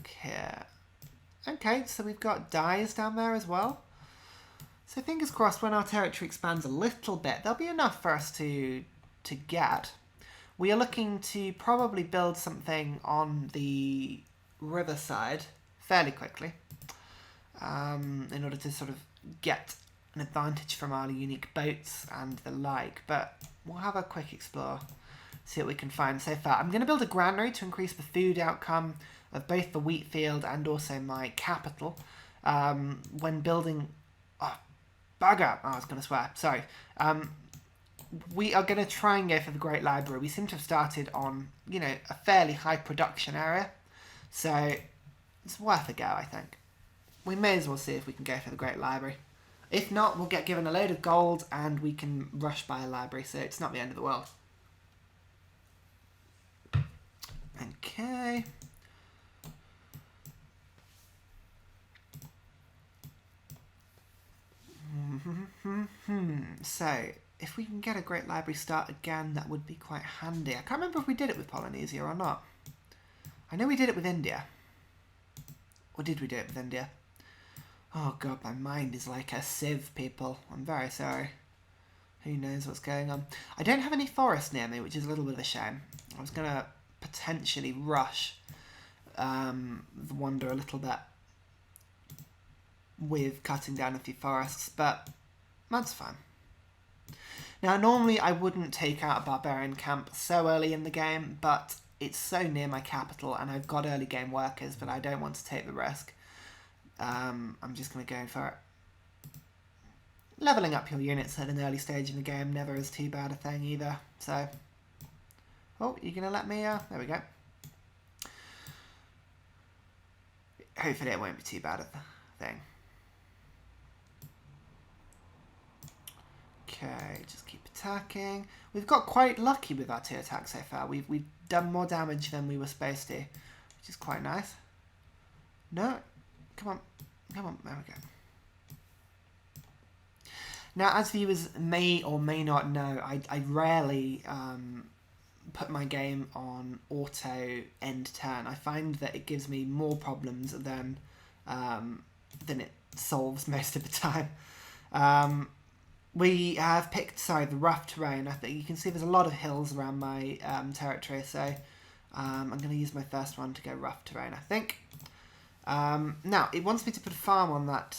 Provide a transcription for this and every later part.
look here. Okay, so we've got dyes down there as well. So fingers crossed when our territory expands a little bit, there'll be enough for us to get. We are looking to probably build something on the riverside fairly quickly in order to sort of get an advantage from our unique boats and the like. But we'll have a quick explore, see what we can find so far. I'm going to build a granary to increase the food outcome of both the wheat field and also my capital. When building... Oh, bugger! Oh, I was going to swear. Sorry. We are going to try and go for the Great Library. We seem to have started on, you know, a fairly high production area. So it's worth a go, I think. We may as well see if we can go for the Great Library. If not, we'll get given a load of gold and we can rush by a library, so it's not the end of the world. Okay. So, if we can get a Great Library start again, that would be quite handy. I can't remember if we did it with Polynesia or not. I know we did it with India. Or did we do it with India? Oh god, my mind is like a sieve, people. I'm very sorry. Who knows what's going on. I don't have any forest near me, which is a little bit of a shame. I was going to potentially rush the wonder a little bit with cutting down a few forests, but that's fine. Now, normally I wouldn't take out a barbarian camp so early in the game, but it's so near my capital and I've got early game workers, but I don't want to take the risk. I'm just going to go for it. Leveling up your units at an early stage in the game never is too bad a thing either, so... Oh, you're going to let me... there we go. Hopefully it won't be too bad a thing. Okay, just keep attacking. We've got quite lucky with our 2 attacks so far. We've done more damage than we were supposed to, which is quite nice. No, come on, come on, there we go. Now, as viewers may or may not know, I rarely put my game on auto end turn. I find that it gives me more problems than it solves most of the time. We have picked, the rough terrain. I think you can see there's a lot of hills around my territory, so I'm going to use my first one to go rough terrain, I think. Now, it wants me to put a farm on that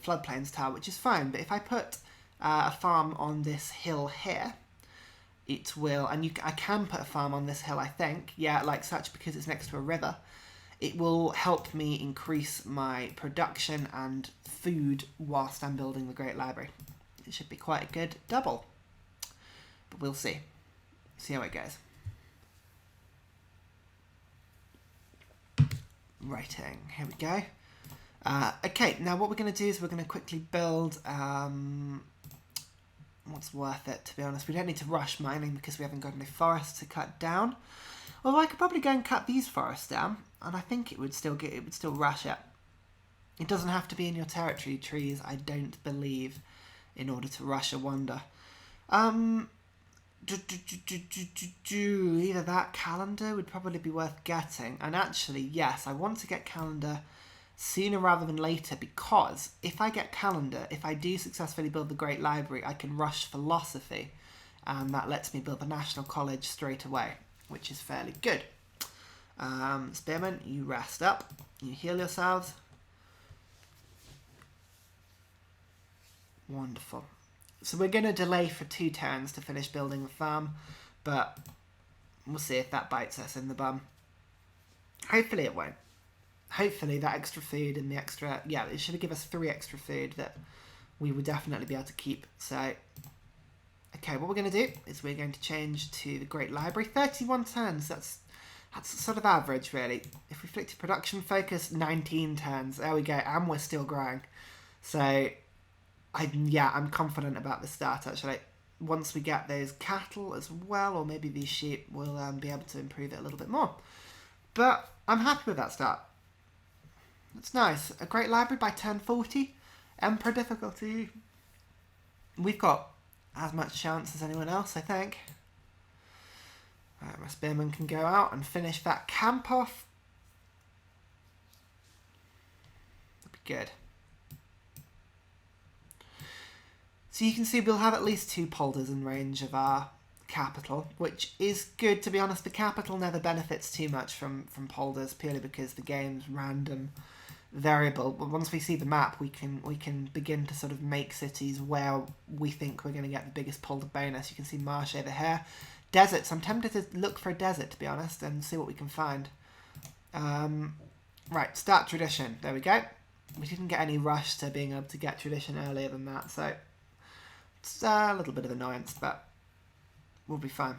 floodplains tower, which is fine, but if I put a farm on this hill here, it will, and I can put a farm on this hill, I think, yeah, like such, because it's next to a river. It will help me increase my production and food whilst I'm building the Great Library. It should be quite a good double. But we'll see. See how it goes. Writing. Here we go. Okay, now what we're going to do is we're going to quickly build... what's worth it, to be honest. We don't need to rush mining because we haven't got any forests to cut down. Although I could probably go and cut these forests down, and I think it would still rush it. It doesn't have to be in your territory trees, I don't believe, in order to rush a wonder. Either that calendar would probably be worth getting. And actually, yes, I want to get calendar sooner rather than later, because if I get calendar, if I do successfully build the Great Library, I can rush philosophy, and that lets me build the National College straight away, which is fairly good. Spearmen, you rest up, you heal yourselves. Wonderful. So we're going to delay for 2 turns to finish building the farm, but we'll see if that bites us in the bum. Hopefully it won't. Hopefully that extra food and the extra... Yeah, it should give us 3 extra food that we would definitely be able to keep. So, okay, what we're going to do is we're going to change to the Great Library. 31 turns, that's sort of average, really. If we flick to production focus, 19 turns. There we go, and we're still growing. So... I'm confident about the start, actually. Once we get those cattle as well, or maybe these sheep, we'll be able to improve it a little bit more. But I'm happy with that start. That's nice. A Great Library by turn 40. Emperor difficulty. We've got as much chance as anyone else, I think. Right, my spearmen can go out and finish that camp off. Good. So you can see we'll have at least 2 polders in range of our capital, which is good. To be honest, the capital never benefits too much from polders, purely because the game's random variable. But once we see the map, we can begin to sort of make cities where we think we're going to get the biggest polder bonus. You can see marsh over here. Deserts. I'm tempted to look for a desert, to be honest, and see what we can find. Right, start tradition. There we go. We didn't get any rush to being able to get tradition earlier than that, so it's a little bit of annoyance, but we'll be fine.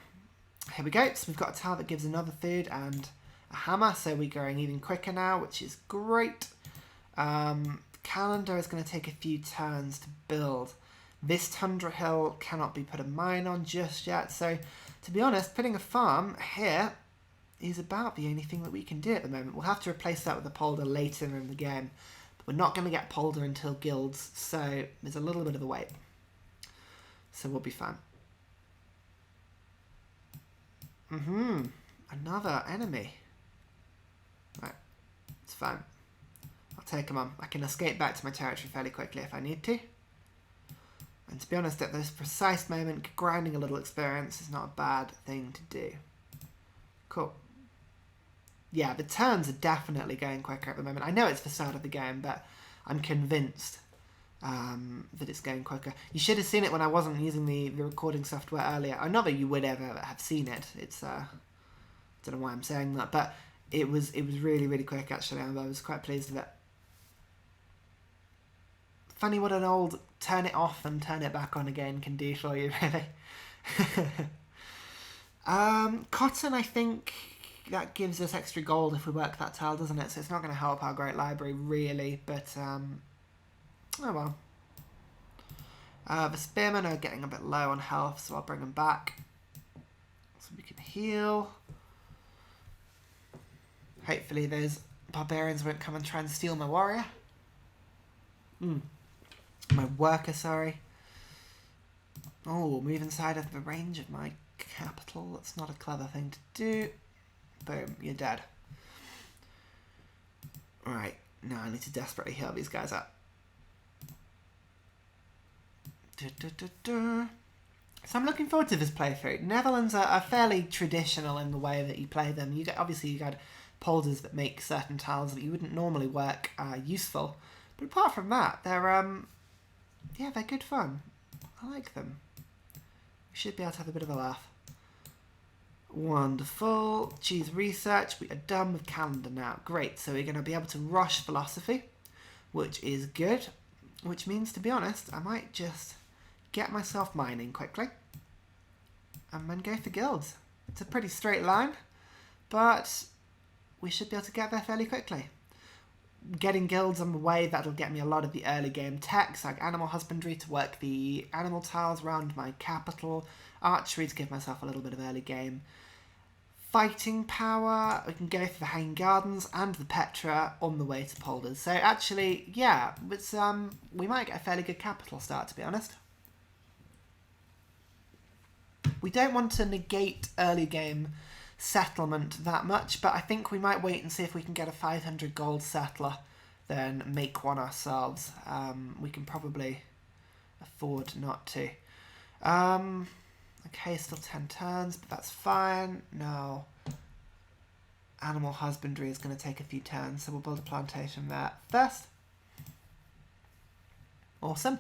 Here we go. So we've got a tile that gives another food and a hammer, so we're going even quicker now, which is great. Calendar is going to take a few turns to build. This tundra hill cannot be put a mine on just yet, so to be honest, putting a farm here is about the only thing that we can do at the moment. We'll have to replace that with a polder later in the game, but we're not going to get polder until guilds, so there's a little bit of a wait. So we'll be fine. Another enemy. Right, it's fine. I'll take him on. I can escape back to my territory fairly quickly if I need to. And to be honest, at this precise moment, grinding a little experience is not a bad thing to do. Cool. Yeah, the turns are definitely going quicker at the moment. I know it's the start of the game, but I'm convinced that it's going quicker. You should have seen it when I wasn't using the recording software earlier. I know that you would ever have seen it. It's I don't know why I'm saying that, but it was really, really quick actually, and I was quite pleased with it. Funny what an old turn it off and turn it back on again can do for you, really. Cotton, I think that gives us extra gold if we work that tile, doesn't it? So it's not going to help our great library, really, but oh well. The spearmen are getting a bit low on health, so I'll bring them back. So we can heal. Hopefully those barbarians won't come and try and steal my warrior. My worker, sorry. Oh, move inside of the range of my capital. That's not a clever thing to do. Boom, you're dead. Right, now I need to desperately heal these guys up. So I'm looking forward to this playthrough. Netherlands are fairly traditional in the way that you play them. Obviously you got polders that make certain tiles that you wouldn't normally work useful. But apart from that, they're good fun. I like them. We should be able to have a bit of a laugh. Wonderful. Choose research. We are done with calendar now. Great. So we're going to be able to rush philosophy, which is good. Which means, to be honest, I might just get myself mining quickly and then go for guilds. It's a pretty straight line, but we should be able to get there fairly quickly. Getting guilds on the way, that'll get me a lot of the early game techs, like animal husbandry to work the animal tiles around my capital, archery to give myself a little bit of early game, fighting power, we can go for the hanging gardens and the Petra on the way to polders. So actually, yeah, it's, we might get a fairly good capital start, to be honest. We don't want to negate early game settlement that much, but I think we might wait and see if we can get a 500 gold settler, then make one ourselves. We can probably afford not to. Okay, still 10 turns, but that's fine. No. Animal husbandry is going to take a few turns, so we'll build a plantation there first. Awesome.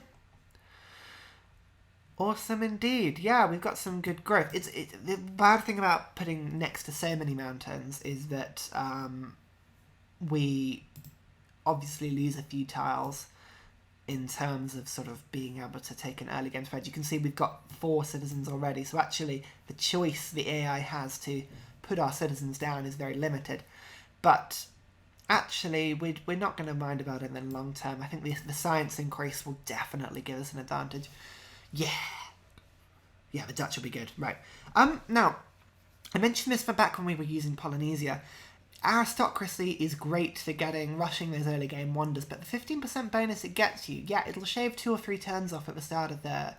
Awesome indeed. Yeah, we've got some good growth. The bad thing about putting next to so many mountains is that we obviously lose a few tiles in terms of sort of being able to take an early game spread. You can see we've got 4 citizens already, so actually the choice the AI has to put our citizens down is very limited. But actually, we're not going to mind about it in the long term. I think the science increase will definitely give us an advantage. Yeah, the Dutch will be good. Right. Now, I mentioned this back when we were using Polynesia. Aristocracy is great for rushing those early game wonders, but the 15% bonus it gets you, yeah, it'll shave 2 or 3 turns off at the start of a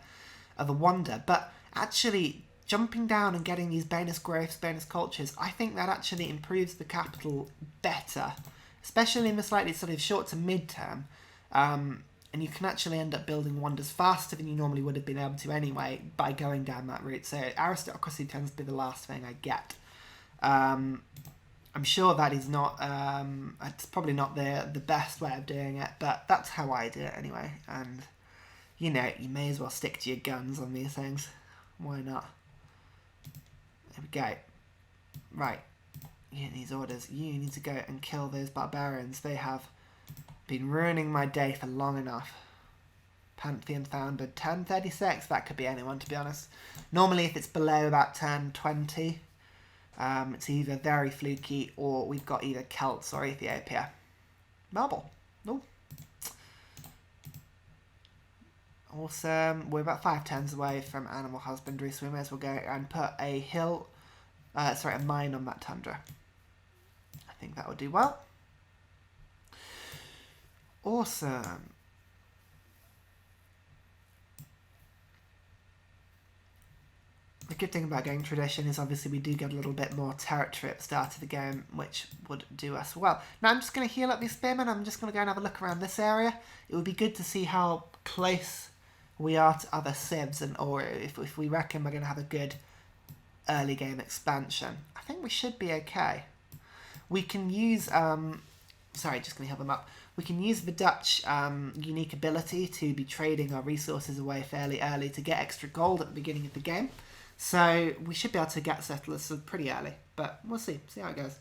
wonder, but actually jumping down and getting these bonus growths, bonus cultures, I think that actually improves the capital better especially in the slightly sort of short to mid-term. And you can actually end up building wonders faster than you normally would have been able to anyway by going down that route. So aristocracy tends to be the last thing I get. I'm sure that is not, it's probably not the best way of doing it, but that's how I do it anyway. And, you know, you may as well stick to your guns on these things. Why not? There we go. Right. You get these orders. You need to go and kill those barbarians. They have been ruining my day for long enough. Pantheon founded 1036. That could be anyone, to be honest. Normally, if it's below about 1020, it's either very fluky or we've got either Celts or Ethiopia. Marble. Oh. Awesome. We're about 5 turns away from animal husbandry, so we may as well go and put a a mine on that tundra. I think that would do well. Awesome. The good thing about going tradition is obviously we do get a little bit more territory at the start of the game, which would do us well. Now I'm just going to heal up these spearmen. I'm just going to go and have a look around this area. It would be good to see how close we are to other civs and or if we reckon we're going to have a good early game expansion. I think we should be okay. We can use... sorry, just going to heal them up. We can use the Dutch unique ability to be trading our resources away fairly early to get extra gold at the beginning of the game. So we should be able to get settlers pretty early, but we'll see how it goes.